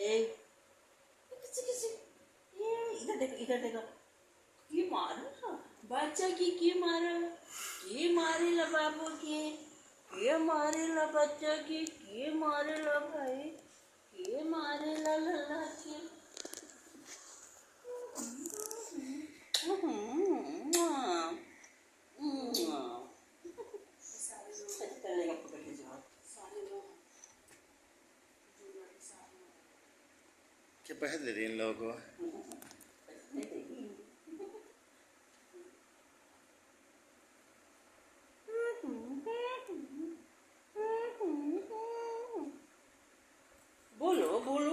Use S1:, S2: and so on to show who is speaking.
S1: ए किसी किसी ये इधर देखो ये मारो बच्चा की मारो ये मारेला बाबू के मारेला बच्चा के मारेला भाई के मारेला लल्ला के
S2: क्या पैसे दे रही इन लोगों को?
S1: बोलो बोलो